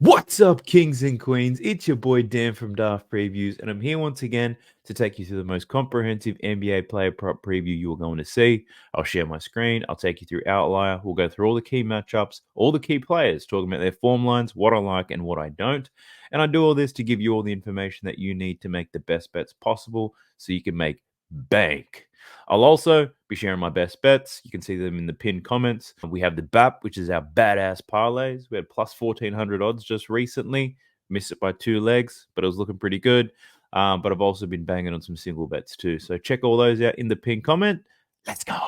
What's up, kings and queens? It's your boy Dan from Daft Previews, and I'm here once again to take you through the most comprehensive NBA player prop preview you are going to see. I'll share my screen, I'll take you through Outlier, we'll go through all the key matchups, all the key players, talking about their form lines, what I like and what I don't. And I do all this to give you all the information that you need to make the best bets possible so you can make bank. I'll also be sharing my best bets. You can see them in the pinned comments. We have the BAP, which is our badass parlays. We had plus 1,400 odds just recently. Missed it by 2 legs, but it was looking pretty good. But I've also been banging on some single bets too. So check all those out in the pinned comment. Let's go.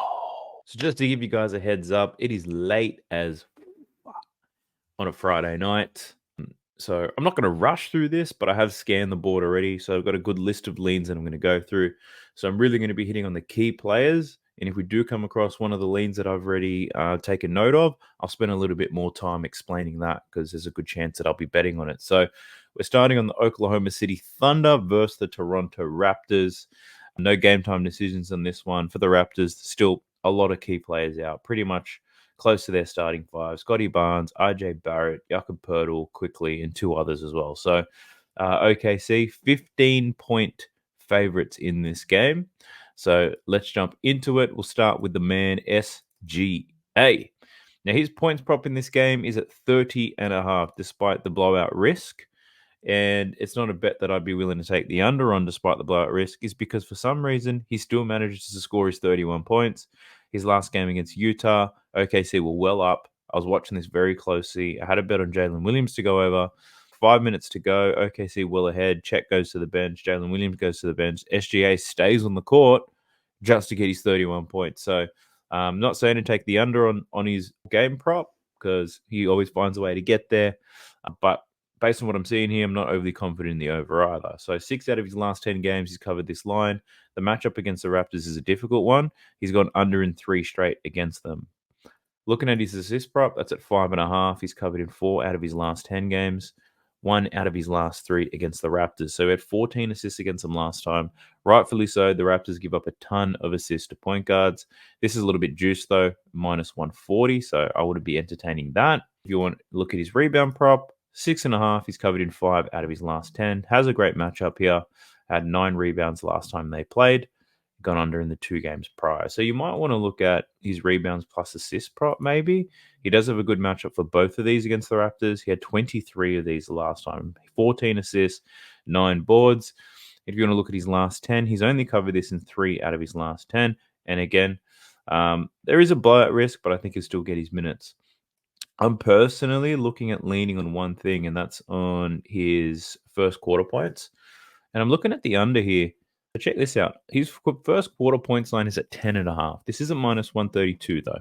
So just to give you guys a heads up, it is late as on a Friday night. So I'm not going to rush through this, but I have scanned the board already. So I've got a good list of leans that I'm going to go through. So I'm really going to be hitting on the key players. And if we do come across one of the leans that I've already taken note of, I'll spend a little bit more time explaining that because there's a good chance that I'll be betting on it. So we're starting on the Oklahoma City Thunder versus the Toronto Raptors. No game time decisions on this one. For the Raptors, still a lot of key players out. Pretty much close to their starting five. Scotty Barnes, RJ Barrett, Jakob Poeltl quickly, and 2 others as well. So OKC, 15-point favorites in this game. So let's jump into it. We'll start with the man SGA. Now his points prop in this game is at 30.5 despite the blowout risk. And it's not a bet that I'd be willing to take the under on despite the blowout risk, is because for some reason he still manages to score his 31 points. His last game against Utah, OKC were well up. I was watching this very closely. I had a bet on Jalen Williams to go over. 5 minutes to go. OKC well ahead. Chet goes to the bench. Jalen Williams goes to the bench. SGA stays on the court just to get his 31 points. So I'm not saying to take the under on his game prop because he always finds a way to get there. But based on what I'm seeing here, I'm not overly confident in the over either. So 6 out of his last 10 games, he's covered this line. The matchup against the Raptors is a difficult one. He's gone under in 3 straight against them. Looking at his assist prop, that's at 5.5. He's covered in 4 out of his last 10 games. 1 out of his last 3 against the Raptors. So he had 14 assists against them last time. Rightfully so, the Raptors give up a ton of assists to point guards. This is a little bit juiced though, minus 140. So I wouldn't be entertaining that. If you want to look at his rebound prop, 6.5. He's covered in 5 out of his last 10. Has a great matchup here. Had 9 rebounds last time they played. Gone under in the 2 games prior. So you might want to look at his rebounds plus assist prop maybe. He does have a good matchup for both of these against the Raptors. He had 23 of these last time. 14 assists, 9 boards. If you want to look at his last 10, he's only covered this in 3 out of his last 10. And again, there is a blowout risk, but I think he'll still get his minutes. I'm personally looking at leaning on one thing, and that's on his first quarter points. And I'm looking at the under here. So check this out. His first quarter points line is at 10.5. This isn't minus 132 though.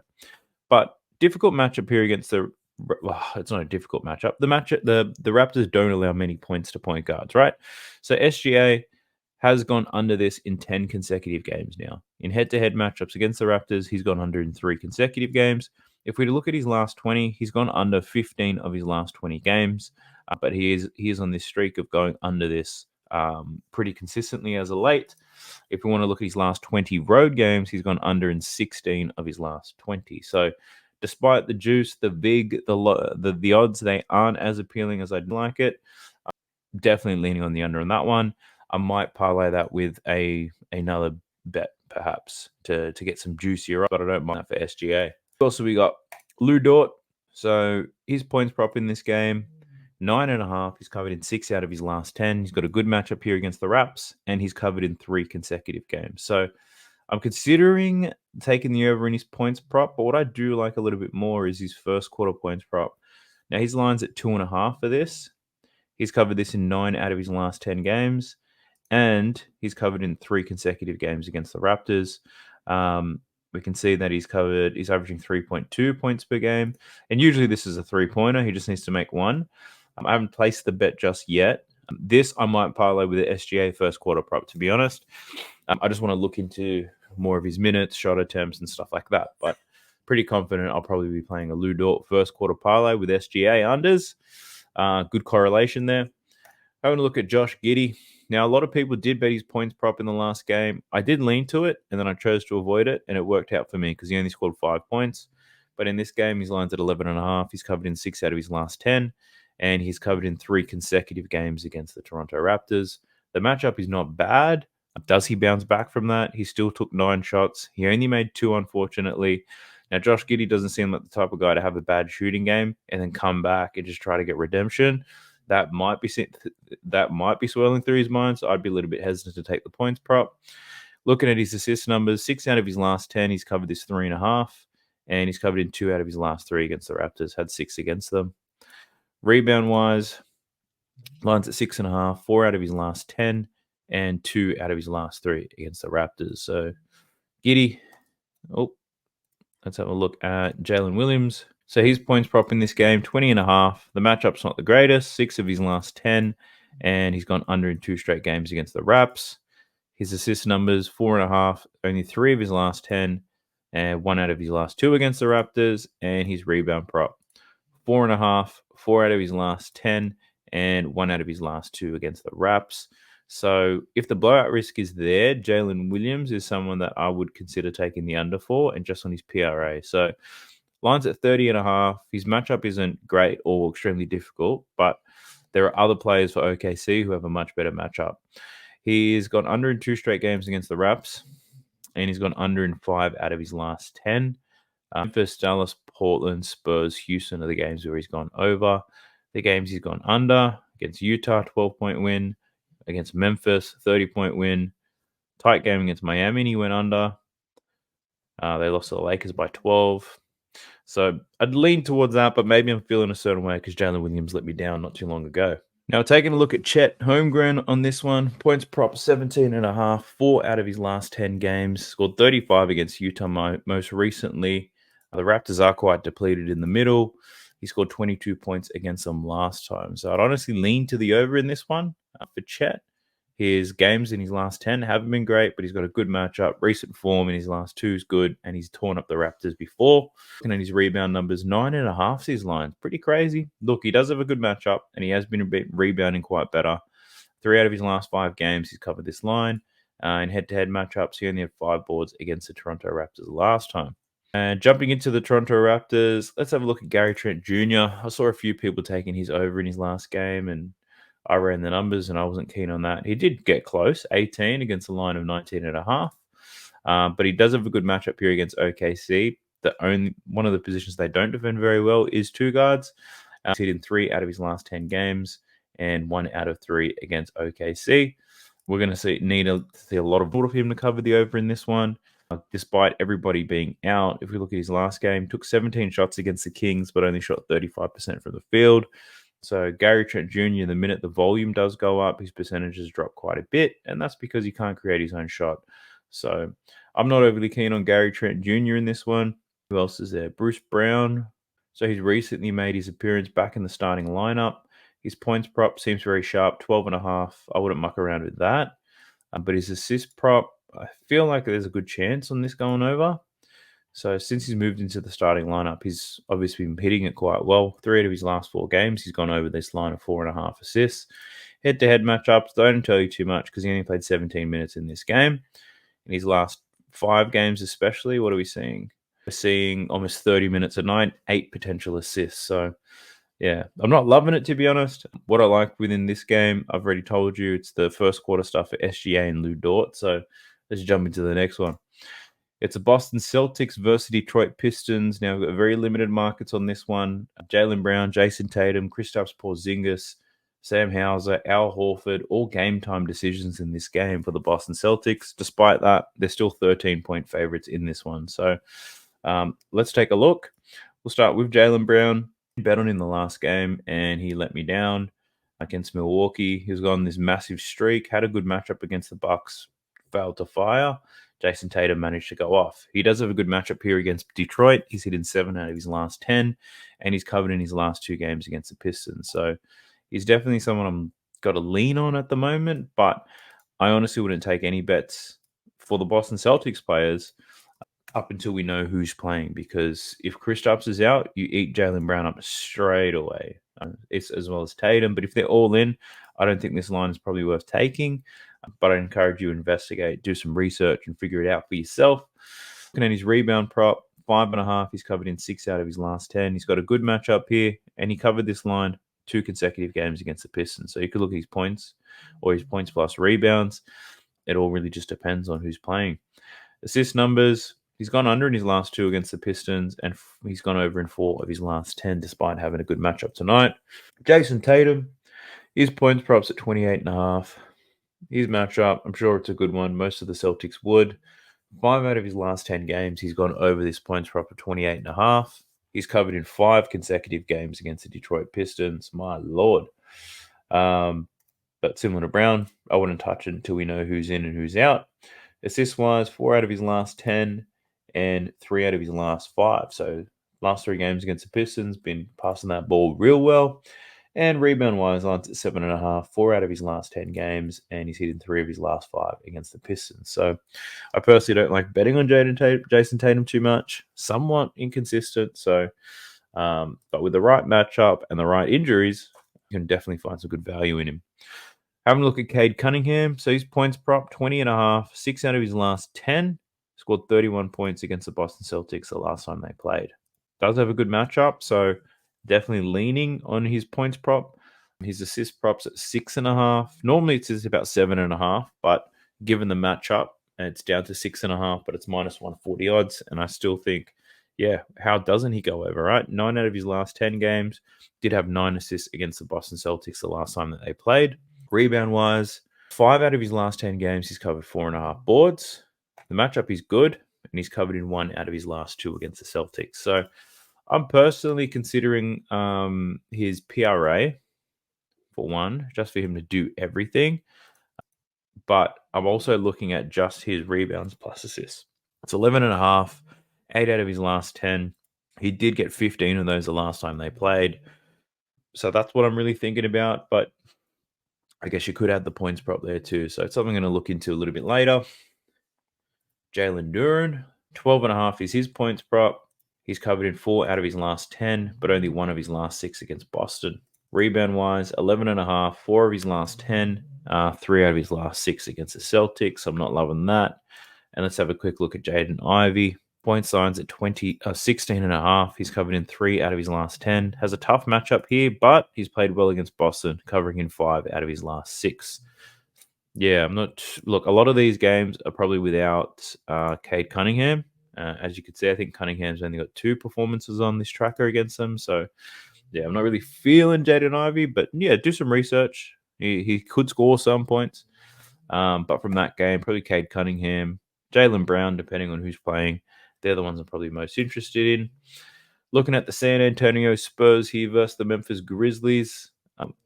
But difficult matchup here against the. Well, it's not a difficult matchup. The Raptors don't allow many points to point guards, right? So SGA has gone under this in 10 consecutive games now. In head-to-head matchups against the Raptors, he's gone under in 3 consecutive games. If we look at his last 20, he's gone under 15 of his last 20 games, but he is on this streak of going under this pretty consistently as of late. If we want to look at his last 20 road games, he's gone under in 16 of his last 20. So despite the juice, the vig, the odds, they aren't as appealing as I'd like it. Definitely leaning on the under on that one. I might parlay that with another bet perhaps to get some juicier, but I don't mind that for SGA. Also, we got Lou Dort. So his points prop in this game, 9.5. He's covered in 6 out of his last 10. He's got a good matchup here against the Raps, and he's covered in 3 consecutive games. So I'm considering taking the over in his points prop, but what I do like a little bit more is his first quarter points prop. Now his line's at 2.5 for this. He's covered this in 9 out of his last 10 games, and he's covered in 3 consecutive games against the Raptors. We can see that he's averaging 3.2 points per game. And usually this is a 3-pointer. He just needs to make 1. I haven't placed the bet just yet. This I might parlay with the SGA first quarter prop, to be honest. I just want to look into more of his minutes, shot attempts, and stuff like that. But pretty confident I'll probably be playing a Lou Dort first quarter parlay with SGA unders. Good correlation there. Having a look at Josh Giddey. Now, a lot of people did bet his points prop in the last game. I did lean to it, and then I chose to avoid it, and it worked out for me because he only scored 5 points. But in this game, his line's at 11.5. He's covered in 6 out of his last 10. and he's covered in 3 consecutive games against the Toronto Raptors. The matchup is not bad. Does he bounce back from that? He still took 9 shots. He only made 2, unfortunately. Now, Josh Giddey doesn't seem like the type of guy to have a bad shooting game and then come back and just try to get redemption. That might be swirling through his mind, so I'd be a little bit hesitant to take the points prop. Looking at his assist numbers, 6 out of his last 10, he's covered this 3.5, and he's covered in 2 out of his last 3 against the Raptors, had 6 against them. Rebound-wise, lines at 6.5, 4 out of his last 10, and 2 out of his last 3 against the Raptors. So, Giddey, let's have a look at Jalen Williams. So his points prop in this game, 20.5. The matchup's not the greatest, 6 of his last 10, and he's gone under in 2 straight games against the Raps. His assist numbers, 4.5, only 3 of his last 10, and 1 out of his last 2 against the Raptors. And his rebound prop, 4.5, 4 out of his last 10, and 1 out of his last 2 against the Raps. So if the blowout risk is there, Jalen Williams is someone that I would consider taking the under for, and just on his PRA. So lines at 30.5. His matchup isn't great or extremely difficult, but there are other players for OKC who have a much better matchup. He's gone under in 2 straight games against the Raps, and he's gone under in 5 out of his last 10. Memphis, Dallas, Portland, Spurs, Houston are the games where he's gone over. The games he's gone under: against Utah, 12-point win; against Memphis, 30-point win; tight game against Miami, and he went under. They lost to the Lakers by 12. So I'd lean towards that, but maybe I'm feeling a certain way because Jalen Williams let me down not too long ago. Now, taking a look at Chet Holmgren on this one, points prop 17.5, 4 out of his last 10 games, scored 35 against Utah most recently. The Raptors are quite depleted in the middle. He scored 22 points against them last time. So I'd honestly lean to the over in this one for Chet. His games in his last 10 haven't been great, but he's got a good matchup. Recent form in his last 2 is good, and he's torn up the Raptors before. Looking at his rebound numbers, 9.5 is his line. Pretty crazy. Look, he does have a good matchup, and he has been rebounding quite better. 3 out of his last 5 games, he's covered this line. In head-to-head matchups, he only had 5 boards against the Toronto Raptors last time. And jumping into the Toronto Raptors, let's have a look at Gary Trent Jr. I saw a few people taking his over in his last game, and I ran the numbers and I wasn't keen on that. He did get close, 18 against a line of 19.5. But he does have a good matchup here against OKC. One of the positions they don't defend very well is 2 guards. He's hit in 3 out of his last 10 games and 1 out of 3 against OKC. We're going to need to see a lot of ball for him to cover the over in this one. Despite everybody being out, if we look at his last game, took 17 shots against the Kings, but only shot 35% from the field. So Gary Trent Jr., the minute the volume does go up, his percentages drop quite a bit, and that's because he can't create his own shot. So I'm not overly keen on Gary Trent Jr. in this one. Who else is there? Bruce Brown. So he's recently made his appearance back in the starting lineup. His points prop seems very sharp, 12.5. I wouldn't muck around with that. But his assist prop, I feel like there's a good chance on this going over. So since he's moved into the starting lineup, he's obviously been hitting it quite well. 3 out of his last 4 games, he's gone over this line of 4.5 assists. Head-to-head matchups don't tell you too much because he only played 17 minutes in this game. In his last 5 games especially, what are we seeing? We're seeing almost 30 minutes a night, 8 potential assists. So, yeah, I'm not loving it, to be honest. What I like within this game, I've already told you, it's the first quarter stuff for SGA and Lou Dort. So let's jump into the next one. It's a Boston Celtics versus Detroit Pistons. Now, we've got very limited markets on this one. Jaylen Brown, Jason Tatum, Kristaps Porzingis, Sam Hauser, Al Horford, all game time decisions in this game for the Boston Celtics. Despite that, they're still 13-point favorites in this one. So let's take a look. We'll start with Jaylen Brown. I bet on him the last game, and he let me down against Milwaukee. He was on this massive streak, had a good matchup against the Bucks, failed to fire. Jason Tatum managed to go off. He does have a good matchup here against Detroit. He's hit in 7 out of his last 10, and he's covered in his last 2 games against the Pistons. So he's definitely someone I'm got to lean on at the moment, but I honestly wouldn't take any bets for the Boston Celtics players up until we know who's playing, because if Kristaps is out, you eat Jaylen Brown up straight away. It's as well as Tatum, but if they're all in, I don't think this line is probably worth taking. But I encourage you to investigate, do some research, and figure it out for yourself. Looking at his rebound prop, 5.5. He's covered in 6 out of his last 10. He's got a good matchup here, and he covered this line 2 consecutive games against the Pistons. So you could look at his points or his points plus rebounds. It all really just depends on who's playing. Assist numbers, he's gone under in his last 2 against the Pistons, and he's gone over in 4 of his last 10, despite having a good matchup tonight. Jason Tatum, his points props at 28.5. His matchup, I'm sure it's a good one. Most of the Celtics would. 5 out of his last 10 games, he's gone over this points prop of 28.5. He's covered in 5 consecutive games against the Detroit Pistons. My Lord. But similar to Brown, I wouldn't touch it until we know who's in and who's out. Assist-wise, 4 out of his last 10 and 3 out of his last 5. So last 3 games against the Pistons, been passing that ball real well. And rebound-wise, lines at 7.5, 4 out of his last 10 games, and he's hitting 3 of his last 5 against the Pistons. So I personally don't like betting on Jason Tatum too much. Somewhat inconsistent. So, but with the right matchup and the right injuries, you can definitely find some good value in him. Having a look at Cade Cunningham. So his points prop, 20.5, 6 out of his last 10. Scored 31 points against the Boston Celtics the last time they played. Does have a good matchup, so definitely leaning on his points prop. His assist props at 6.5. Normally it's about 7.5, but given the matchup, it's down to 6.5, but it's minus 140 odds. And I still think, yeah, how doesn't he go over, right? 9 out of his last 10 games. Did have 9 assists against the Boston Celtics the last time that they played. Rebound-wise, 5 out of his last 10 games, he's covered 4.5 boards. The matchup is good, and he's covered in 1 out of his last 2 against the Celtics. So I'm personally considering his PRA for 1, just for him to do everything. But I'm also looking at just his rebounds plus assists. It's 11.5, 8 out of his last 10. He did get 15 of those the last time they played. So that's what I'm really thinking about. But I guess you could add the points prop there too. So it's something I'm going to look into a little bit later. Jalen Duren, 12.5 is his points prop. He's covered in 4 out of his last 10, but only 1 of his last 6 against Boston. Rebound-wise, 11.5, 4 of his last 10, 3 out of his last 6 against the Celtics. I'm not loving that. And let's have a quick look at Jaden Ivey. Point signs at 16.5. He's covered in 3 out of his last 10. Has a tough matchup here, but he's played well against Boston, covering in 5 out of his last 6. Yeah, I'm not. Look, a lot of these games are probably without Cade Cunningham. As you could see, I think Cunningham's only got 2 performances on this tracker against them. So, yeah, I'm not really feeling Jaden Ivey, but yeah, do some research. He could score some points. But from that game, probably Cade Cunningham, Jaylen Brown, depending on who's playing. They're the ones I'm probably most interested in. Looking at the San Antonio Spurs here versus the Memphis Grizzlies.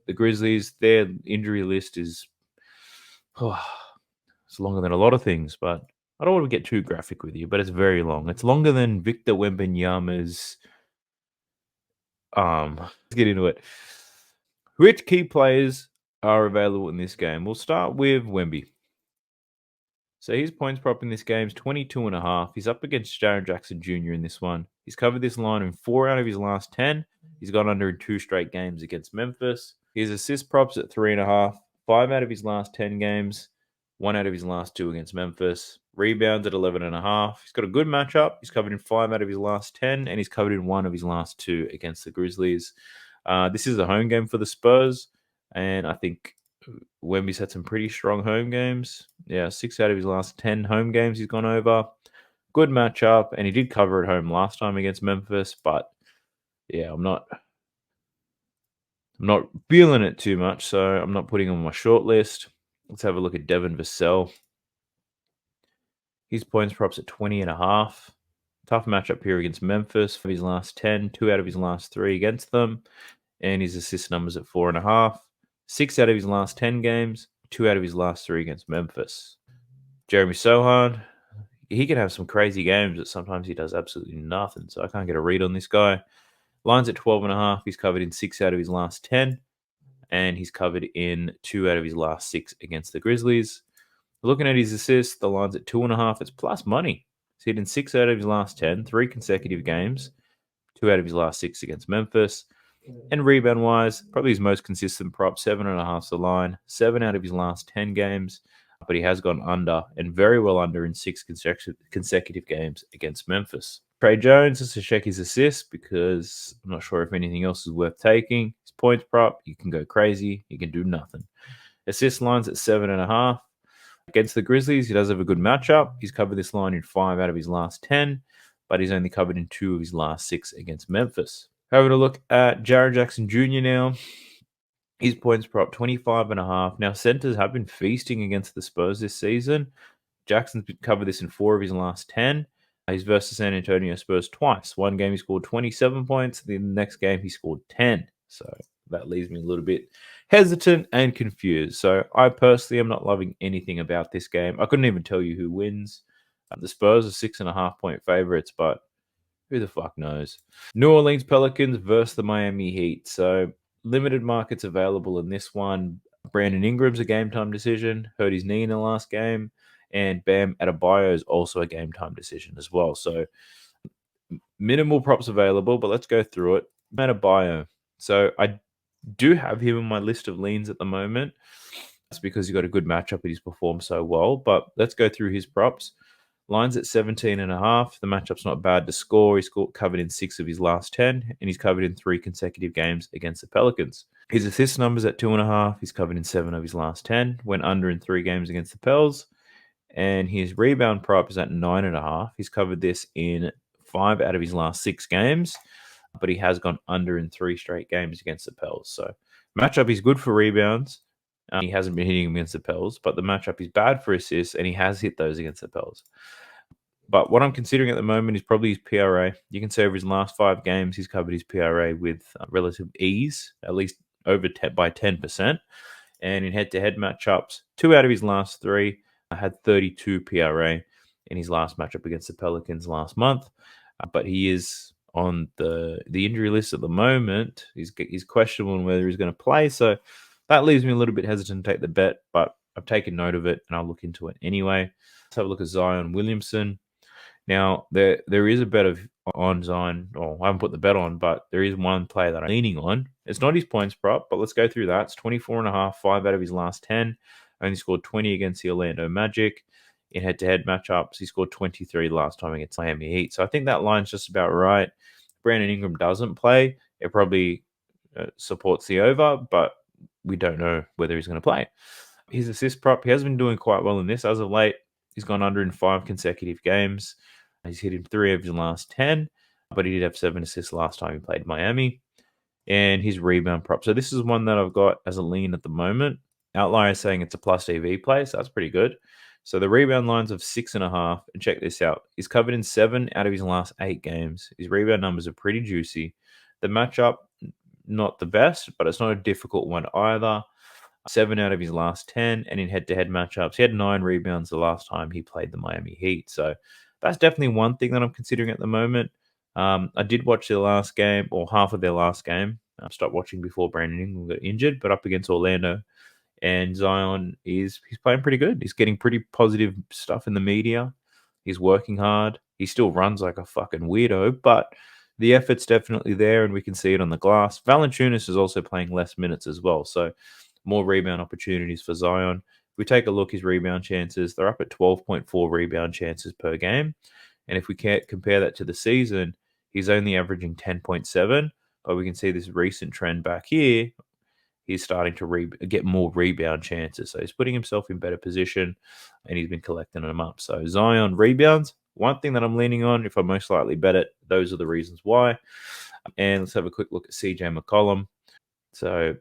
The Grizzlies, their injury list is it's longer than a lot of things, but I don't want to get too graphic with you, but it's very long. It's longer than Victor Wembanyama's Let's get into it. Which key players are available in this game? We'll start with Wemby. So his points prop in this game is 22.5. He's up against Jaren Jackson Jr. in this one. He's covered this line in 4 out of his last 10. He's gone under in 2 straight games against Memphis. His assist props at 3.5. 5 out of his last 10 games. 1 out of his last 2 against Memphis. Rebounds at 11.5. He's got a good matchup. He's covered in 5 out of his last 10, and he's covered in 1 of his last 2 against the Grizzlies. This is a home game for the Spurs, and I think Wemby's had some pretty strong home games. Yeah, 6 out of his last 10 home games he's gone over. Good matchup, and he did cover at home last time against Memphis, but yeah, I'm not feeling it too much, so I'm not putting him on my short list. Let's have a look at Devin Vassell. His points props at 20.5. Tough matchup here against Memphis for his last 10, 2 out of his last 3 against them, and his assist numbers at 4.5. 6 out of his last 10 games, 2 out of his last 3 against Memphis. Jeremy Sohan, he can have some crazy games, but sometimes he does absolutely nothing, so I can't get a read on this guy. Lines at 12.5. He's covered in 6 out of his last 10, and he's covered in 2 out of his last 6 against the Grizzlies. Looking at his assists, the line's at 2.5. It's plus money. He's hit in 6 out of his last 10, 3 consecutive games, 2 out of his last 6 against Memphis. And rebound-wise, probably his most consistent prop, 7.5's the line, 7 out of his last 10 games, but he has gone under, and very well under in 6 consecutive games against Memphis. Trey Jones, just to check his assists, because I'm not sure if anything else is worth taking. His points prop, you can go crazy. You can do nothing. Assist lines at 7.5. Against the Grizzlies, he does have a good matchup. He's covered this line in 5 out of his last 10, but he's only covered in 2 of his last 6 against Memphis. Having a look at Jaren Jackson Jr. now. His points prop 25.5. Now, centers have been feasting against the Spurs this season. Jackson's covered this in 4 of his last 10. He's versus San Antonio Spurs twice. One game he scored 27 points. The next game he scored 10. So that leaves me a little bit hesitant and confused. So I personally am not loving anything about this game. I couldn't even tell you who wins. The Spurs are 6.5-point favorites, but who the fuck knows? New Orleans Pelicans versus the Miami Heat. So limited markets available in this one. Brandon Ingram's a game time decision. Hurt his knee in the last game. And Bam Adebayo is also a game time decision as well. So minimal props available, but let's go through it. Adebayo. So I do have him on my list of leans at the moment. That's because he got a good matchup and he's performed so well. But let's go through his props. Line's at 17.5. The matchup's not bad to score. He's covered in 6 of his last 10, and he's covered in 3 consecutive games against the Pelicans. His assist numbers at 2.5. He's covered in 7 of his last 10. Went under in 3 games against the Pels. And his rebound prop is at 9.5. He's covered this in 5 out of his last 6 games, but he has gone under in 3 straight games against the Pels. So matchup is good for rebounds. He hasn't been hitting against the Pels, but the matchup is bad for assists, and he has hit those against the Pels. But what I'm considering at the moment is probably his PRA. You can say over his last 5 games, he's covered his PRA with relative ease, at least over by 10%. And in head-to-head matchups, 2 out of his last 3 had 32 PRA in his last matchup against the Pelicans last month. But he is on the injury list at the moment. He's questionable on whether he's going to play. So that leaves me a little bit hesitant to take the bet, but I've taken note of it and I'll look into it anyway. Let's have a look at Zion Williamson. Now, there is a bet on Zion. I haven't put the bet on, but there is one player that I'm leaning on. It's not his points prop, but let's go through that. It's 24.5, 5 out of his last 10. Only scored 20 against the Orlando Magic. In head-to-head matchups, he scored 23 last time against Miami Heat. So I think that line's just about right. Brandon Ingram doesn't play. It probably supports the over, but we don't know whether he's going to play. His assist prop, he has been doing quite well in this as of late. He's gone under in 5 consecutive games. He's hit in 3 of his last 10, but he did have 7 assists last time he played Miami. And his rebound prop. So this is one that I've got as a lean at the moment. Outlier is saying it's a plus EV play, so that's pretty good. So the rebound lines of 6.5, and check this out. He's covered in 7 out of his last 8 games. His rebound numbers are pretty juicy. The matchup, not the best, but it's not a difficult one either. 7 out of his last 10, and in head-to-head matchups, he had 9 rebounds the last time he played the Miami Heat. So that's definitely one thing that I'm considering at the moment. I did watch their last game, or half of their last game. I stopped watching before Brandon Ingram got injured, but up against Orlando. And Zion he's playing pretty good. He's getting pretty positive stuff in the media. He's working hard. He still runs like a fucking weirdo, but the effort's definitely there, and we can see it on the glass. Valanciunas is also playing less minutes as well, so more rebound opportunities for Zion. If we take a look, his rebound chances, they're up at 12.4 rebound chances per game. And if we can't compare that to the season, he's only averaging 10.7, but we can see this recent trend back here. He's starting to get more rebound chances. So he's putting himself in better position, and he's been collecting them up. So Zion rebounds, one thing that I'm leaning on. If I most likely bet it, those are the reasons why. And let's have a quick look at CJ McCollum. So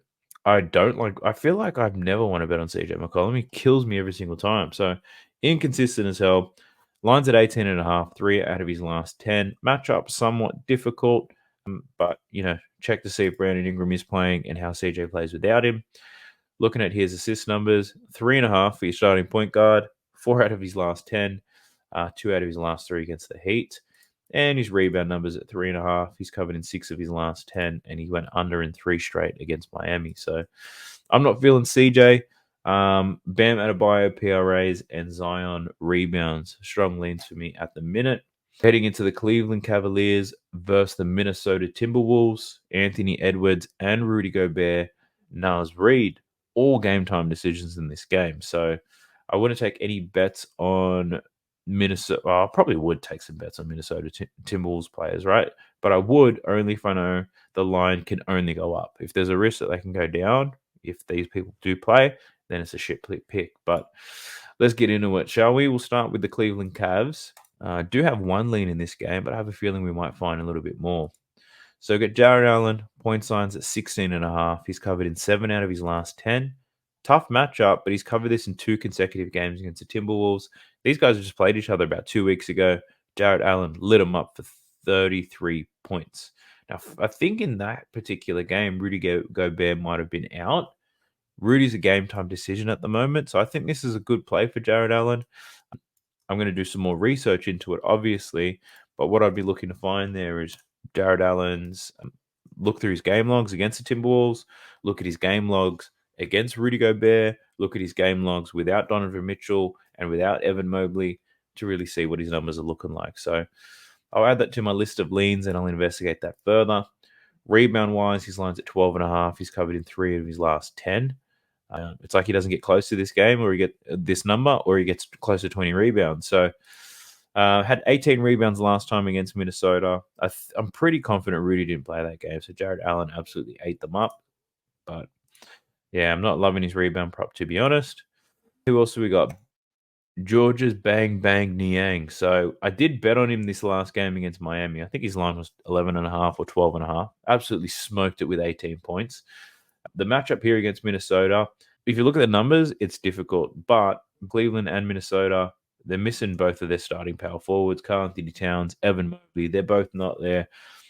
I feel like I've never want to bet on CJ McCollum. He kills me every single time. So inconsistent as hell. Line's at 18.5, 3 out of his last 10. Matchup somewhat difficult, but, check to see if Brandon Ingram is playing and how CJ plays without him. Looking at his assist numbers, 3.5 for your starting point guard, 4 out of his last 10, 2 out of his last 3 against the Heat. And his rebound numbers at 3.5. He's covered in 6 of his last 10, and he went under in 3 straight against Miami. So I'm not feeling CJ. Bam Adebayo PRAs and Zion rebounds. Strong leans for me at the minute. Heading into the Cleveland Cavaliers versus the Minnesota Timberwolves, Anthony Edwards and Rudy Gobert, Naz Reid, all game time decisions in this game. So I wouldn't take any bets on Minnesota. Well, I probably would take some bets on Minnesota Timberwolves players, right? But I would only if I know the line can only go up. If there's a risk that they can go down, if these people do play, then it's a shit pick. But let's get into it, shall we? We'll start with the Cleveland Cavs. I do have one lean in this game, but I have a feeling we might find a little bit more. So we've got Jared Allen, point signs at 16.5. He's covered in 7 out of his last 10. Tough matchup, but he's covered this in 2 consecutive games against the Timberwolves. These guys have just played each other about 2 weeks ago. Jared Allen lit him up for 33 points. Now, I think in that particular game, Rudy Gobert might have been out. Rudy's a game time decision at the moment, so I think this is a good play for Jared Allen. I'm going to do some more research into it, obviously, but what I'd be looking to find there is Jared Allen's look through his game logs against the Timberwolves, look at his game logs against Rudy Gobert, look at his game logs without Donovan Mitchell and without Evan Mobley to really see what his numbers are looking like. So I'll add that to my list of leans and I'll investigate that further. Rebound-wise, his line's at 12.5. He's covered in 3 of his last 10. It's like he doesn't get close to this game or he get this number or he gets close to 20 rebounds. So had 18 rebounds last time against Minnesota. I'm pretty confident Rudy didn't play that game. So Jared Allen absolutely ate them up. But yeah, I'm not loving his rebound prop, to be honest. Who else have we got? George's Bang Bang Niang. So I did bet on him this last game against Miami. I think his line was 11.5 or 12.5. Absolutely smoked it with 18 points. The matchup here against Minnesota, if you look at the numbers, it's difficult. But Cleveland and Minnesota, they're missing both of their starting power forwards, Karl-Anthony Towns, Evan Mobley. They're both not there.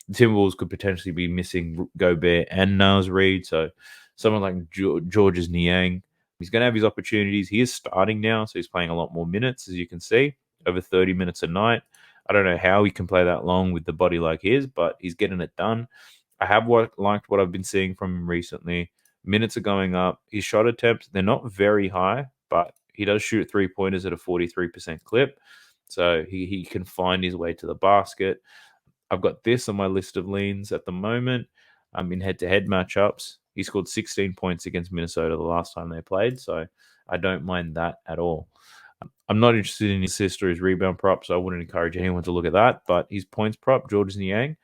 The Timberwolves could potentially be missing Gobert and Naz Reid. So someone like George's Niang, he's going to have his opportunities. He is starting now, so he's playing a lot more minutes, as you can see, over 30 minutes a night. I don't know how he can play that long with the body like his, but he's getting it done. I have liked what I've been seeing from him recently. Minutes are going up. His shot attempts, they're not very high, but he does shoot 3-pointers at a 43% clip. So he can find his way to the basket. I've got this on my list of leans at the moment. In head-to-head matchups. He scored 16 points against Minnesota the last time they played, so I don't mind that at all. I'm not interested in his assist or his rebound prop, so I wouldn't encourage anyone to look at that. But his points prop, Georges Niang,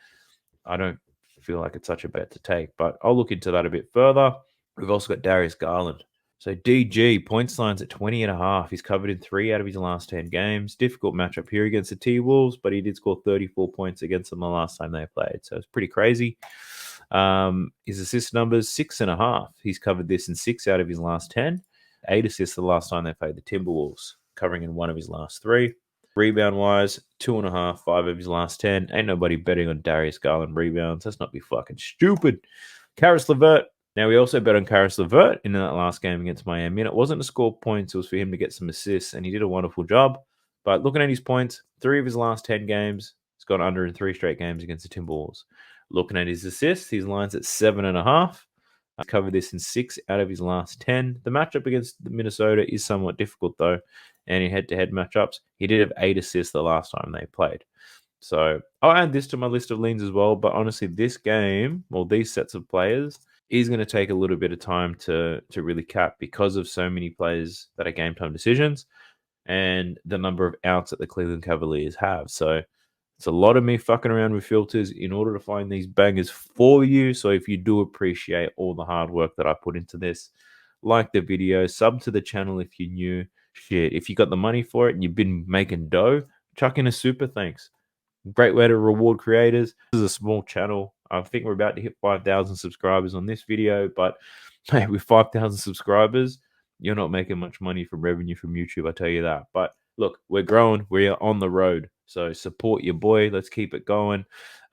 I don't feel like it's such a bet to take, but I'll look into that a bit further. We've also got Darius Garland. So DG, points lines at 20.5. He's covered in 3 out of his last 10 games. Difficult matchup here against the T-Wolves, but he did score 34 points against them the last time they played. So it's pretty crazy. His assist numbers, 6.5. He's covered this in 6 out of his last 10. 8 assists the last time they played the Timberwolves, covering in 1 of his last 3. Rebound-wise, 2.5, 5 of his last 10. Ain't nobody betting on Darius Garland rebounds. Let's not be fucking stupid. Caris LeVert. Now, we also bet on Caris LeVert in that last game against Miami, and it wasn't to score points. It was for him to get some assists, and he did a wonderful job. But looking at his points, 3 of his last 10 games, he's gone under in 3 straight games against the Timberwolves. Looking at his assists, his line's at 7.5. He's covered this in 6 out of his last 10. The matchup against Minnesota is somewhat difficult, though. And in head-to-head matchups, he did have 8 assists the last time they played. So I'll add this to my list of leans as well. But honestly, this game, or these sets of players, is going to take a little bit of time to really cap because of so many players that are game-time decisions and the number of outs that the Cleveland Cavaliers have. So it's a lot of me fucking around with filters in order to find these bangers for you. So if you do appreciate all the hard work that I put into this, like the video, sub to the channel if you're new. Shit, if you got the money for it and you've been making dough, chuck in a super thanks. Great way to reward creators. This is a small channel. I think we're about to hit 5,000 subscribers on this video, but hey, with 5,000 subscribers, you're not making much money from revenue from YouTube, I tell you that. But look, we're growing. We're on the road. So support your boy. Let's keep it going.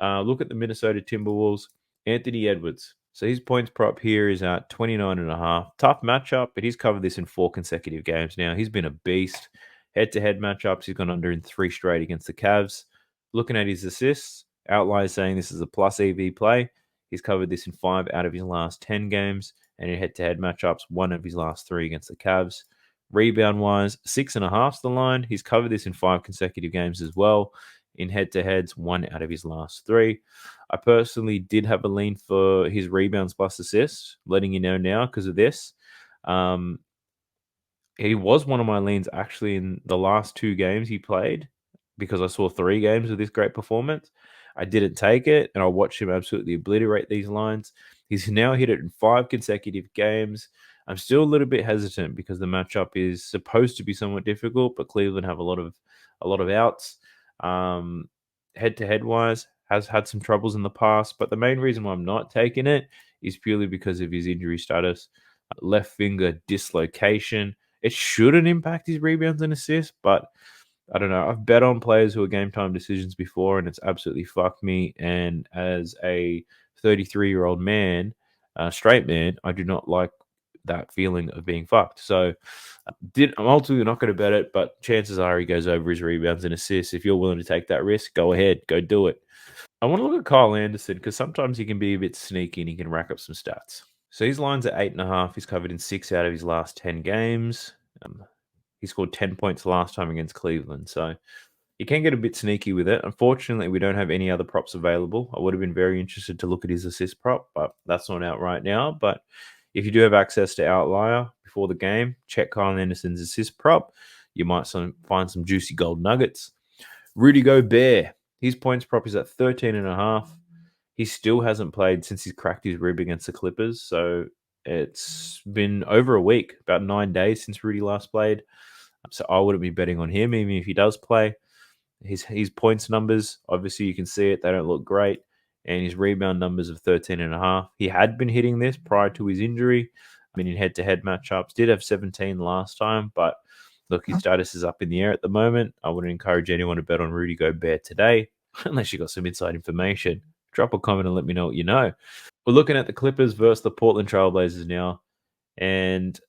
Look at the Minnesota Timberwolves. Anthony Edwards. So his points prop here is at 29.5. Tough matchup, but he's covered this in 4 consecutive games now. He's been a beast. Head-to-head matchups, he's gone under in 3 straight against the Cavs. Looking at his assists, Outliers saying this is a plus EV play. He's covered this in 5 out of his last 10 games. And in head-to-head matchups, 1 of his last 3 against the Cavs. Rebound-wise, 6.5's the line. He's covered this in 5 consecutive games as well. In head-to-heads, 1 out of his last 3. I personally did have a lean for his rebounds plus assists, letting you know now because of this. he was one of my leans actually in the last 2 games he played because I saw 3 games of this great performance. I didn't take it, and I watched him absolutely obliterate these lines. He's now hit it in 5 consecutive games. I'm still a little bit hesitant because the matchup is supposed to be somewhat difficult, but Cleveland have a lot of outs. Um, Head-to-head wise, has had some troubles in the past, but the main reason why I'm not taking it is purely because of his injury status. Left finger dislocation. It shouldn't impact his rebounds and assists, but I don't know. I've bet on players who are game time decisions before, and it's absolutely fucked me. And as a 33-year-old man, straight man, I do not like that feeling of being fucked. So I'm ultimately not going to bet it, but chances are he goes over his rebounds and assists. If you're willing to take that risk, go ahead, go do it. I want to look at Kyle Anderson because sometimes he can be a bit sneaky and he can rack up some stats. So his line's at 8.5. He's covered in 6 out of his last 10 games. He scored 10 points last time against Cleveland. So you can get a bit sneaky with it. Unfortunately, we don't have any other props available. I would have been very interested to look at his assist prop, but that's not out right now. But if you do have access to Outlier before the game, check Kyle Anderson's assist prop. You might find some juicy gold nuggets. Rudy Gobert, his points prop is at 13.5. He still hasn't played since he's cracked his rib against the Clippers. So it's been over a week, about 9 days since Rudy last played. So I wouldn't be betting on him, even if he does play. His points numbers, obviously you can see it, they don't look great. And his rebound numbers of 13.5. He had been hitting this prior to his injury. I mean, in head-to-head matchups, did have 17 last time, but look, his status is up in the air at the moment. I wouldn't encourage anyone to bet on Rudy Gobert today, unless you got some inside information. Drop a comment and let me know what you know. We're looking at the Clippers versus the Portland Trailblazers now, and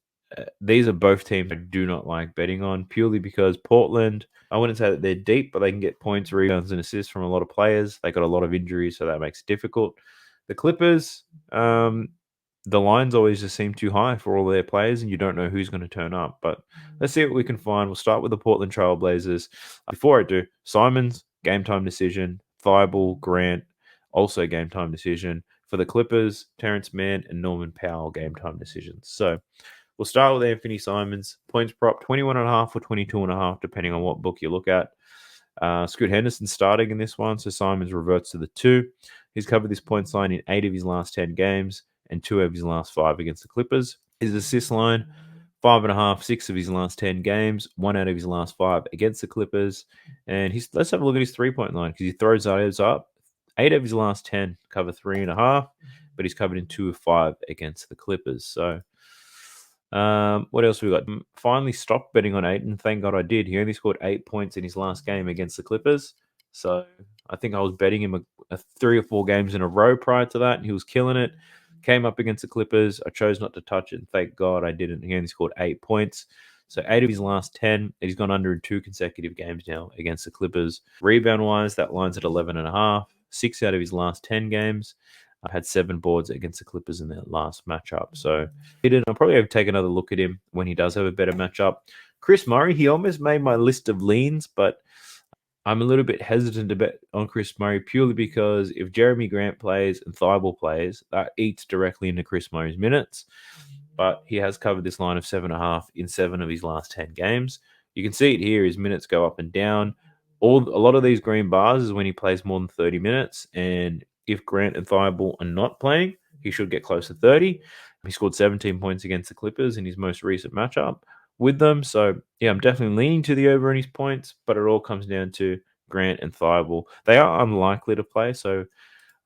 these are both teams I do not like betting on purely because Portland, I wouldn't say that they're deep, but they can get points, rebounds, and assists from a lot of players. They got a lot of injuries, so that makes it difficult. The Clippers, the lines always just seem too high for all their players, and you don't know who's going to turn up. But let's see what we can find. We'll start with the Portland Trailblazers. Before I do, Simons, game time decision. Thibault, Grant, also game time decision. For the Clippers, Terrence Mann and Norman Powell, game time decisions. So we'll start with Anthony Simons. Points prop 21.5 or 22.5, depending on what book you look at. Scoot Henderson starting in this one, so Simons reverts to the 2. He's covered this points line in 8 of his last 10 games and 2 of his last 5 against the Clippers. His assist line, 5.5, 6 of his last 10 games, 1 out of his last 5 against the Clippers. And let's have a look at his 3-point line because he throws those up. 8 of his last 10 cover 3.5, but he's covered in 2 of 5 against the Clippers. So what else we got? Finally stopped betting on Ayton. Thank God I did. He only scored 8 points in his last game against the Clippers. So I think I was betting him a 3 or 4 games in a row prior to that. And he was killing it. Came up against the Clippers. I chose not to touch it. And thank God I didn't. He only scored 8 points. So 8 of his last 10. He's gone under in 2 consecutive games now against the Clippers. Rebound wise, that line's at 11.5. 6 out of his last 10 games. I had 7 boards against the Clippers in their last matchup. So I'll probably have to take another look at him when he does have a better matchup. Chris Murray, he almost made my list of leans, but I'm a little bit hesitant to bet on Chris Murray purely because if Jeremy Grant plays and Thibault plays, that eats directly into Chris Murray's minutes. But he has covered this line of 7.5 in 7 of his last 10 games. You can see it here. His minutes go up and down. A lot of these green bars is when he plays more than 30 minutes. And if Grant and Thibault are not playing, he should get close to 30. He scored 17 points against the Clippers in his most recent matchup with them. So, yeah, I'm definitely leaning to the over in his points, but it all comes down to Grant and Thibault. They are unlikely to play, so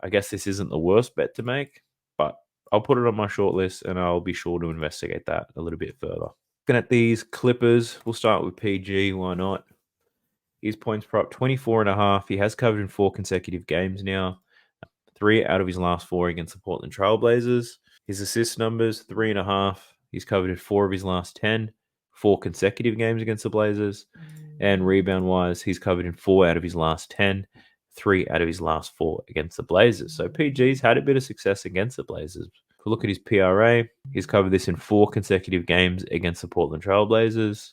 I guess this isn't the worst bet to make, but I'll put it on my short list and I'll be sure to investigate that a little bit further. Looking at these Clippers, we'll start with PG. Why not? His points prop 24.5. He has covered in 4 consecutive games now. 3 out of his last 4 against the Portland Trailblazers. His assist numbers 3.5. He's covered in 4 of his last 10. 4 consecutive games against the Blazers. And rebound wise, he's covered in 4 out of his last 10. 3 out of his last 4 against the Blazers. So PG's had a bit of success against the Blazers. If we look at his PRA, he's covered this in 4 consecutive games against the Portland Trailblazers.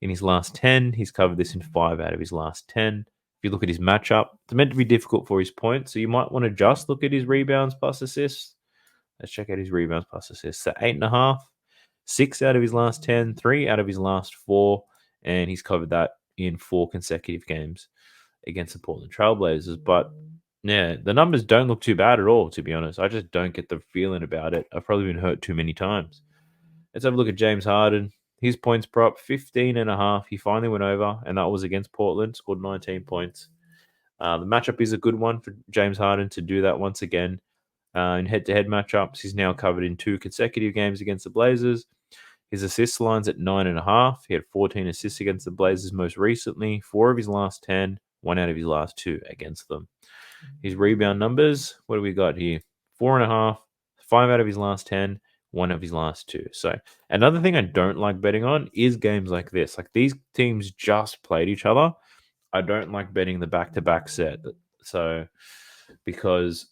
In his last 10, he's covered this in 5 out of his last 10. If you look at his matchup, it's meant to be difficult for his points, so you might want to just look at his rebounds plus assists. Let's check out his rebounds plus assists. So 8.5. 6 out of his last 10, 3 out of his last 4, and he's covered that in 4 consecutive games against the Portland Trailblazers. But yeah, the numbers don't look too bad at all, to be honest. I just don't get the feeling about it. I've probably been hurt too many times. Let's have a look at James Harden. His points prop, 15.5. He finally went over, and that was against Portland, scored 19 points. The matchup is a good one for James Harden to do that once again. In head-to-head matchups, he's now covered in 2 consecutive games against the Blazers. His assist line's at 9.5. He had 14 assists against the Blazers most recently, 4 of his last 10, 1 out of his last 2 against them. His rebound numbers, what do we got here? 4.5, 5 out of his last 10, 1 of his last 2. So another thing I don't like betting on is games like this. Like these teams just played each other. I don't like betting the back-to-back set. So because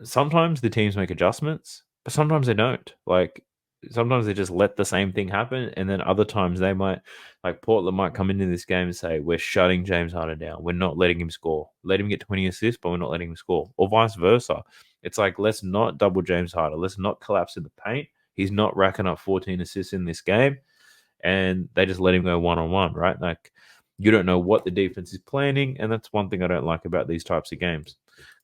sometimes the teams make adjustments, but sometimes they don't. Like sometimes they just let the same thing happen, and then other times they might, like Portland might come into this game and say, "We're shutting James Harden down. We're not letting him score. Let him get 20 assists, but we're not letting him score," or vice versa. It's like, let's not double James Harden. Let's not collapse in the paint. He's not racking up 14 assists in this game, and they just let him go one-on-one, right? Like you don't know what the defense is planning, and that's one thing I don't like about these types of games.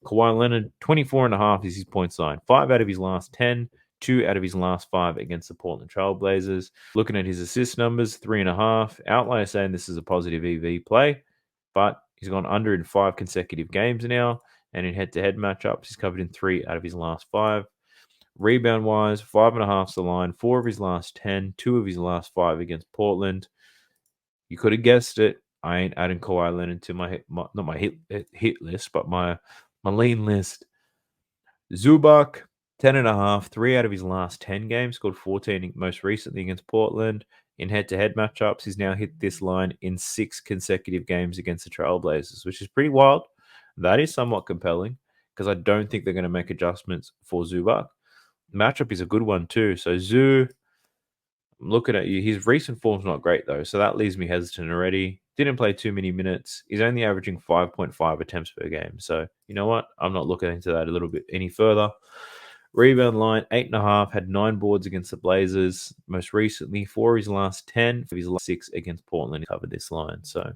Kawhi Leonard, 24.5 is his points line. 5 out of his last 10, 2 out of his last 5 against the Portland Trailblazers. Looking at his assist numbers, 3.5. Outlier saying this is a positive EV play, but he's gone under in 5 consecutive games now, and in head-to-head matchups, he's covered in 3 out of his last 5. Rebound-wise, 5.5 is the line, 4 of his last 10, 2 of his last 5 against Portland. You could have guessed it. I ain't adding Kawhi Leonard to not my hit list, but my lean list. Zubac, 10.5, 3 out of his last 10 games, scored 14 most recently against Portland. In head-to-head matchups, he's now hit this line in 6 consecutive games against the Trailblazers, which is pretty wild. That is somewhat compelling because I don't think they're going to make adjustments for Zubac. Matchup is a good one too. So Zoo, I'm looking at you. His recent form's not great though, so that leaves me hesitant already. Didn't play too many minutes. He's only averaging 5.5 attempts per game. So you know what? I'm not looking into that a little bit any further. Rebound line, 8.5, had 9 boards against the Blazers. Most recently, 4 of his last 10, of his last 6 against Portland, he covered this line. So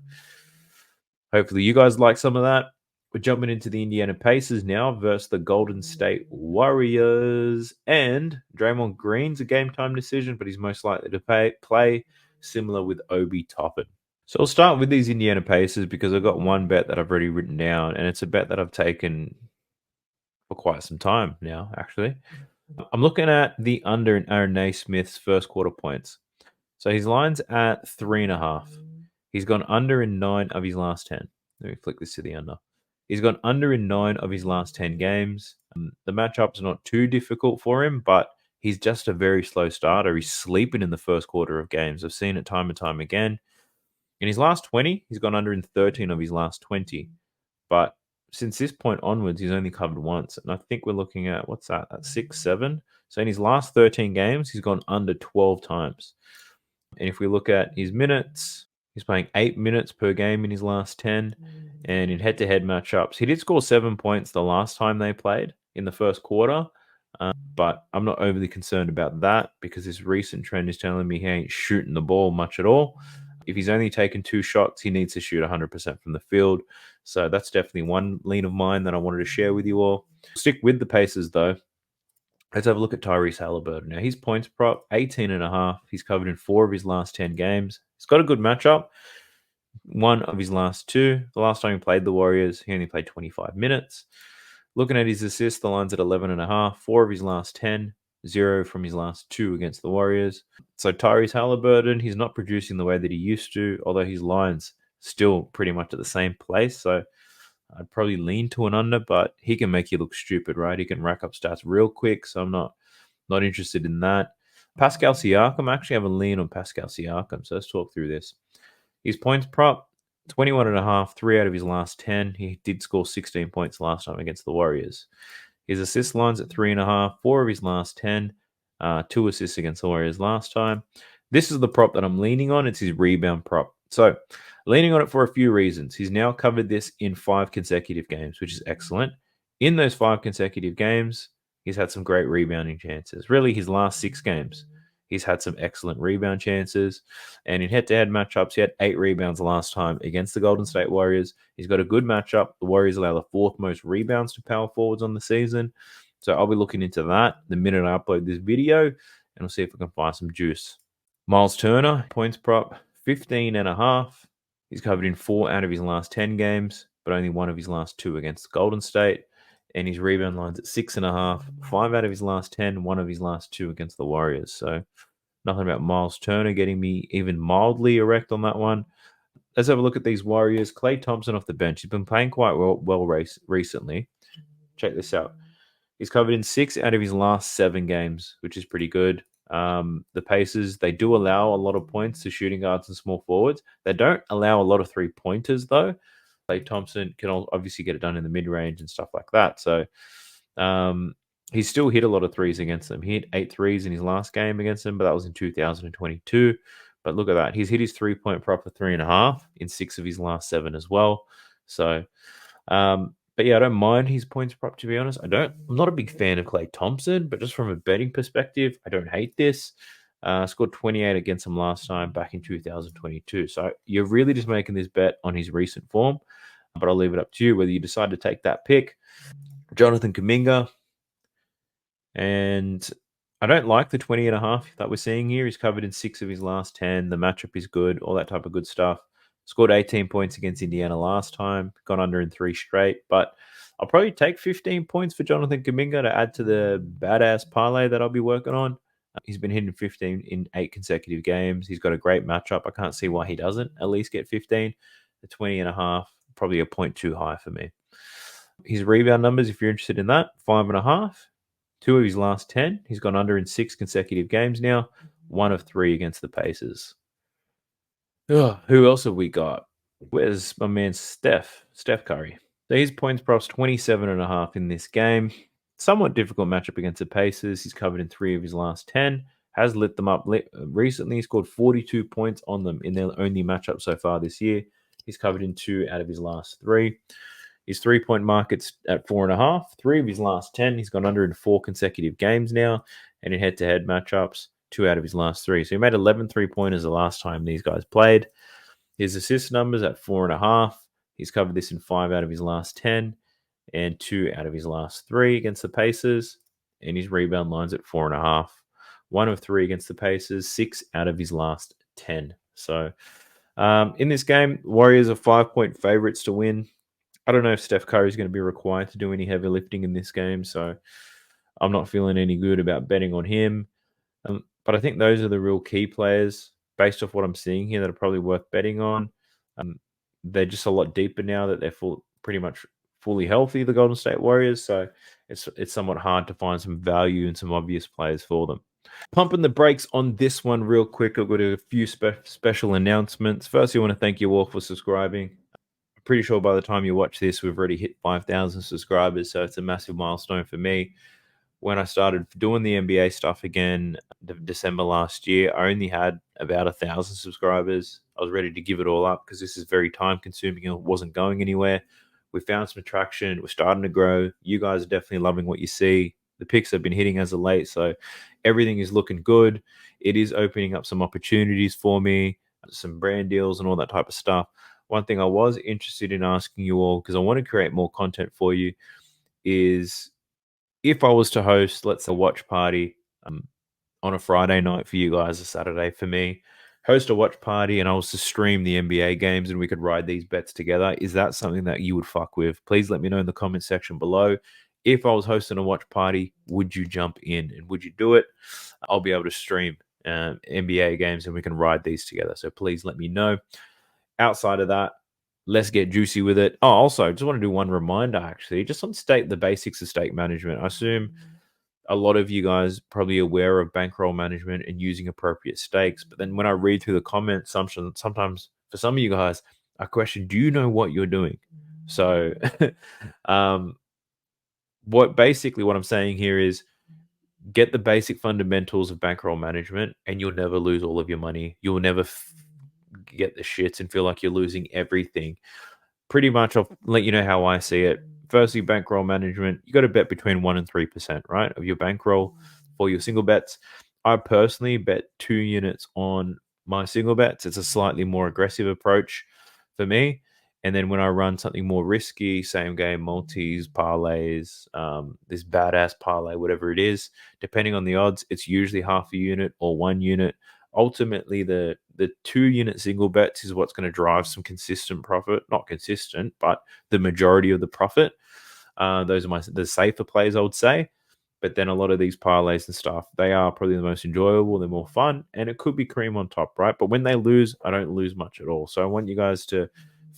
hopefully you guys like some of that. We're jumping into the Indiana Pacers now versus the Golden State Warriors. And Draymond Green's a game time decision, but he's most likely to play similar with Obi Toppin. So I'll start with these Indiana Pacers because I've got one bet that I've already written down, and it's a bet that I've taken for quite some time now, actually. I'm looking at the under in Aaron Naismith's first quarter points. So his line's at 3.5. He's gone under in 9 of his last 10. Let me flick this to the under. He's gone under in 9 of his last 10 games. The matchup's not too difficult for him, but he's just a very slow starter. He's sleeping in the first quarter of games. I've seen it time and time again. In his last 20, he's gone under in 13 of his last 20. But since this point onwards, he's only covered once. And I think we're looking at, what's that? That's 6, 7. So in his last 13 games, he's gone under 12 times. And if we look at his minutes, he's playing 8 minutes per game in his last 10. And in head-to-head matchups, he did score 7 points the last time they played in the first quarter. But I'm not overly concerned about that because his recent trend is telling me he ain't shooting the ball much at all. If he's only taken 2 shots, he needs to shoot 100% from the field. So that's definitely one lean of mine that I wanted to share with you all. Stick with the Pacers, though. Let's have a look at Tyrese Halliburton. Now, his points prop, 18.5. He's covered in 4 of his last 10 games. He's got a good matchup. 1 of his last 2. The last time he played the Warriors, he only played 25 minutes. Looking at his assists, the line's at 11.5. 4 of his last 10. 0 from his last 2 against the Warriors. So Tyrese Halliburton, he's not producing the way that he used to, although his line's still pretty much at the same place. So I'd probably lean to an under, but he can make you look stupid, right? He can rack up stats real quick, so I'm not interested in that. Pascal Siakam, I actually have a lean on Pascal Siakam, so let's talk through this. His points prop, 21.5, 3 out of his last 10. He did score 16 points last time against the Warriors. His assist line's at 3.5, 4 of his last 10, 2 assists against the Warriors last time. This is the prop that I'm leaning on. It's his rebound prop. So, leaning on it for a few reasons. He's now covered this in 5 consecutive games, which is excellent. In those 5 consecutive games, he's had some great rebounding chances. Really, his last 6 games, he's had some excellent rebound chances. And in head-to-head matchups, he had 8 rebounds last time against the Golden State Warriors. He's got a good matchup. The Warriors allow the 4th most rebounds to power forwards on the season. So I'll be looking into that the minute I upload this video, and we'll see if I can find some juice. Miles Turner, points prop, 15.5. He's covered in 4 out of his last 10 games, but only 1 of his last 2 against Golden State. And his rebound line's at 6.5. 5 out of his last 10, 1 of his last 2 against the Warriors. So nothing about Miles Turner getting me even mildly erect on that one. Let's have a look at these Warriors. Klay Thompson off the bench. He's been playing quite well recently. Check this out. He's covered in 6 out of his last 7 games, which is pretty good. The Pacers, they do allow a lot of points to shooting guards and small forwards. They don't allow a lot of 3-pointers, though. Klay Thompson can obviously get it done in the mid-range and stuff like that. So he's still hit a lot of threes against them. He hit 8 threes in his last game against them, but that was in 2022. But look at that. He's hit his 3-point prop for 3.5 in 6 of his last 7 as well. So, but yeah, I don't mind his points prop, to be honest. I'm not a big fan of Klay Thompson, but just from a betting perspective, I don't hate this. Scored 28 against him last time back in 2022. So you're really just making this bet on his recent form, but I'll leave it up to you whether you decide to take that pick. Jonathan Kuminga, and I don't like the 20.5 that we're seeing here. He's covered in 6 of his last 10. The matchup is good, all that type of good stuff. Scored 18 points against Indiana last time. Got under in 3 straight. But I'll probably take 15 points for Jonathan Kuminga to add to the badass parlay that I'll be working on. He's been hitting 15 in 8 consecutive games. He's got a great matchup. I can't see why he doesn't at least get 15. The 20.5, probably a point too high for me. His rebound numbers, if you're interested in that, 5.5. 2 of his last 10. He's gone under in 6 consecutive games now. 1 of 3 against the Pacers. Who else have we got? Where's my man Steph Curry? So his points props 27.5 in this game. Somewhat difficult matchup against the Pacers. He's covered in 3 of his last 10. Has lit them up recently. He scored 42 points on them in their only matchup so far this year. He's covered in 2 out of his last 3. His 3-point market's at 4.5. 3 of his last 10. He's gone under in 4 consecutive games now. And in head-to-head matchups, 2 out of his last 3. So he made 11 3-pointers the last time these guys played. His assist numbers at 4.5. He's covered this in 5 out of his last 10 and 2 out of his last 3 against the Pacers. And his rebound line's at 4.5. 1 of 3 against the Pacers, 6 out of his last 10. So in this game, Warriors are 5-point favorites to win. I don't know if Steph Curry is going to be required to do any heavy lifting in this game, so I'm not feeling any good about betting on him. But I think those are the real key players based off what I'm seeing here that are probably worth betting on. They're just a lot deeper now that they're pretty much fully healthy, the Golden State Warriors, so it's somewhat hard to find some value and some obvious players for them. Pumping the brakes on this one real quick. I've got a few special announcements. First, I want to thank you all for subscribing. Pretty sure by the time you watch this, we've already hit 5,000 subscribers, so it's a massive milestone for me. When I started doing the NBA stuff again, December last year, I only had about 1,000 subscribers. I was ready to give it all up because this is very time-consuming and it wasn't going anywhere. We found some traction. We're starting to grow. You guys are definitely loving what you see. The picks have been hitting as of late, so everything is looking good. It is opening up some opportunities for me, some brand deals and all that type of stuff. One thing I was interested in asking you all, because I want to create more content for you, is if I was to host, let's say, a watch party on a Friday night for you guys, a Saturday for me, host a watch party, and I was to stream the NBA games and we could ride these bets together, is that something that you would fuck with? Please let me know in the comment section below. If I was hosting a watch party, would you jump in and would you do it? I'll be able to stream NBA games and we can ride these together. So please let me know. Outside of that, let's get juicy with it. Oh, also, I just want to do one reminder, actually, just on the basics of stake management. I assume a lot of you guys probably aware of bankroll management and using appropriate stakes. But then when I read through the comments, sometimes for some of you guys, I question, do you know what you're doing? So what I'm saying here is get the basic fundamentals of bankroll management and you'll never lose all of your money. You'll never get the shits and feel like you're losing everything. Pretty much, I'll let you know how I see it. Firstly, bankroll management, you got to bet between 1% and 3%, right, of your bankroll for your single bets. I personally bet 2 units on my single bets. It's a slightly more aggressive approach for me. And then when I run something more risky, same game multis, parlays, this badass parlay, whatever it is, depending on the odds, it's usually half a unit or 1 unit. Ultimately, the 2 unit single bets is what's going to drive some consistent profit. Not consistent, but the majority of the profit. Those are the safer plays, I would say. But then a lot of these parlays and stuff, they are probably the most enjoyable. They're more fun, and it could be cream on top, right? But when they lose, I don't lose much at all. So I want you guys to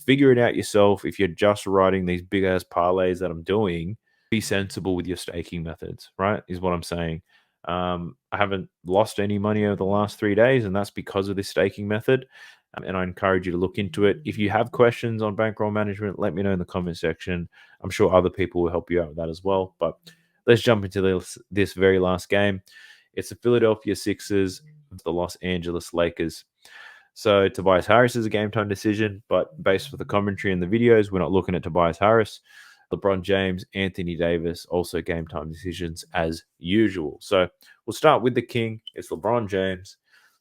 figure it out yourself. If you're just writing these big ass parlays that I'm doing, be sensible with your staking methods, right? Is what I'm saying. I haven't lost any money over the last 3 days, and that's because of this staking method. And I encourage you to look into it. If you have questions on bankroll management, let me know in the comment section. I'm sure other people will help you out with that as well. But let's jump into this very last game. It's the Philadelphia Sixers, the Los Angeles Lakers. So Tobias Harris is a game time decision, but based on the commentary and the videos, we're not looking at Tobias Harris. LeBron James, Anthony Davis, also game time decisions as usual. So we'll start with the king. It's LeBron James.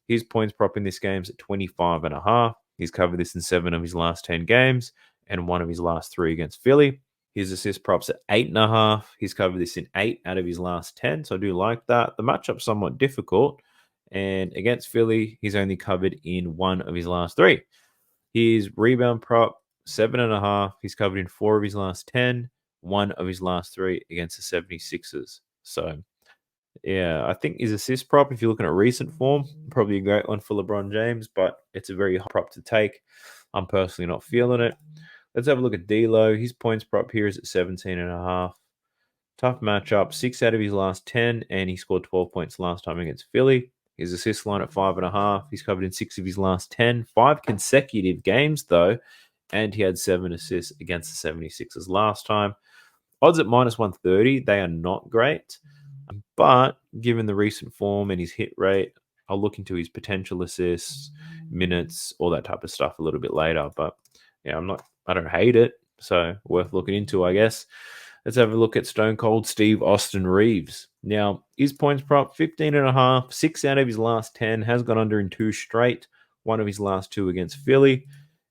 His points prop in this game is at 25.5. He's covered this in 7 of his last 10 games and 1 of his last 3 against Philly. His assist props at 8.5. He's covered this in 8 out of his last 10. So I do like that. The matchup's somewhat difficult. And against Philly, he's only covered in 1 of his last 3. His rebound prop, 7.5. He's covered in 4 of his last 10, 1 of his last 3 against the 76ers. So, yeah, I think his assist prop, if you're looking at recent form, probably a great one for LeBron James, but it's a very high prop to take. I'm personally not feeling it. Let's have a look at D'Lo. His points prop here is at 17.5. Tough matchup. 6 out of his last 10, and he scored 12 points last time against Philly. His assist line at 5.5. He's covered in 6 of his last 10. 5 consecutive games, though, and he had 7 assists against the 76ers last time. Odds at -130. They are not great, but given the recent form and his hit rate, I'll look into his potential assists, minutes, all that type of stuff a little bit later. But yeah, I don't hate it, so worth looking into, I guess. Let's have a look at Stone Cold Steve Austin Reeves. Now, his points prop, 15.5, 6 out of his last 10, has gone under in 2 straight, 1 of his last 2 against Philly,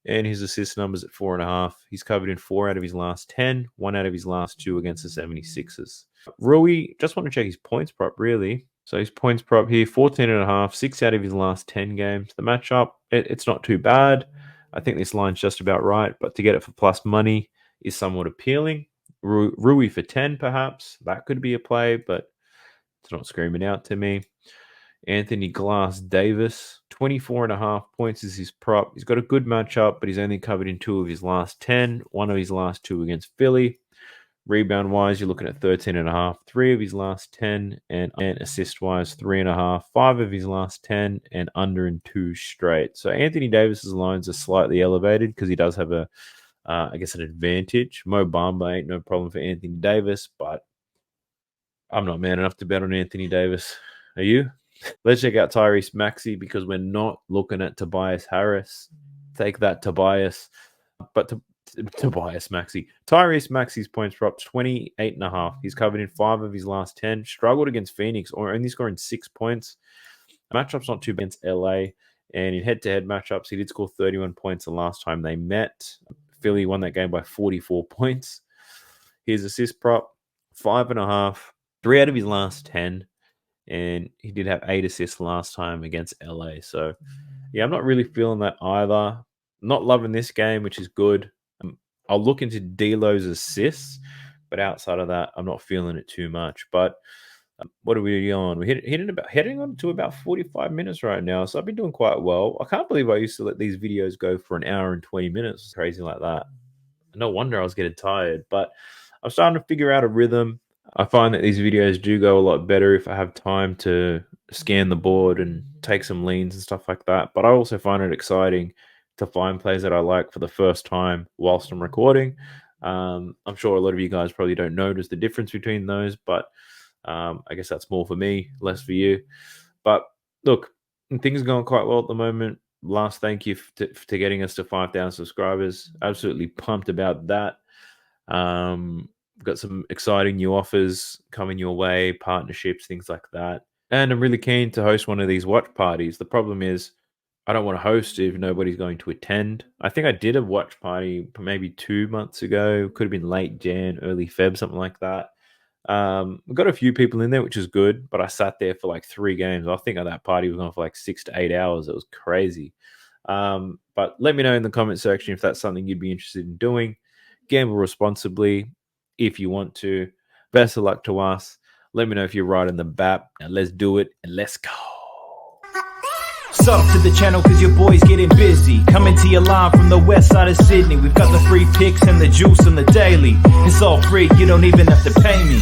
and his assist numbers at 4.5. He's covered in 4 out of his last 10, 1 out of his last 2 against the 76ers. Rui, just want to check his points prop, really. So his points prop here, 14.5, 6 out of his last 10 games. The matchup, it's not too bad. I think this line's just about right, but to get it for plus money is somewhat appealing. Rui for 10, perhaps. That could be a play, but it's not screaming out to me. Anthony Glass Davis, 24.5 points is his prop. He's got a good matchup, but he's only covered in 2 of his last 10, 1 of his last 2 against Philly. Rebound wise, you're looking at 13.5, 3 of his last 10, and assist wise, 3.5, 5 of his last 10, and under in 2 straight. So Anthony Davis's lines are slightly elevated because he does have I guess an advantage. Mo Bamba ain't no problem for Anthony Davis, but I'm not man enough to bet on Anthony Davis. Are you? Let's check out Tyrese Maxey because we're not looking at Tobias Harris. Take that, Tobias. But Tobias Maxey. Tyrese Maxey's points props 28.5. He's covered in 5 of his last 10. Struggled against Phoenix, or only scoring 6 points. Matchup's not too bad against LA. And in head-to-head matchups, he did score 31 points the last time they met. Philly won that game by 44 points. His assist prop, 5.5. 3 out of his last 10. And he did have 8 assists last time against LA. So, yeah, I'm not really feeling that either. Not loving this game, which is good. I'll look into D'Lo's assists, but outside of that, I'm not feeling it too much. But what are we on? We're heading on to about 45 minutes right now, so I've been doing quite well. I can't believe I used to let these videos go for an hour and 20 minutes. It's crazy like that. No wonder I was getting tired, but I'm starting to figure out a rhythm. I find that these videos do go a lot better if I have time to scan the board and take some leans and stuff like that. But I also find it exciting to find plays that I like for the first time whilst I'm recording. I'm sure a lot of you guys probably don't notice the difference between those, but I guess that's more for me, less for you. But look, things are going quite well at the moment. Last thank you to getting us to 5,000 subscribers. Absolutely pumped about that. Got some exciting new offers coming your way, partnerships, things like that. And I'm really keen to host one of these watch parties. The problem is, I don't want to host if nobody's going to attend. I think I did a watch party maybe 2 months ago. Could have been late Jan, early Feb, something like that. We got a few people in there, which is good, but I sat there for like 3 games. I think that party was on for like 6 to 8 hours. It was crazy. But let me know in the comment section if that's something you'd be interested in doing. Gamble responsibly if you want to. Best of luck to us. Let me know if you're right on the BAP. Now let's do it and let's go. Sub to the channel cause your boy's getting busy. Coming to you live from the west side of Sydney. We've got the free picks and the juice on the daily. It's all free, you don't even have to pay me.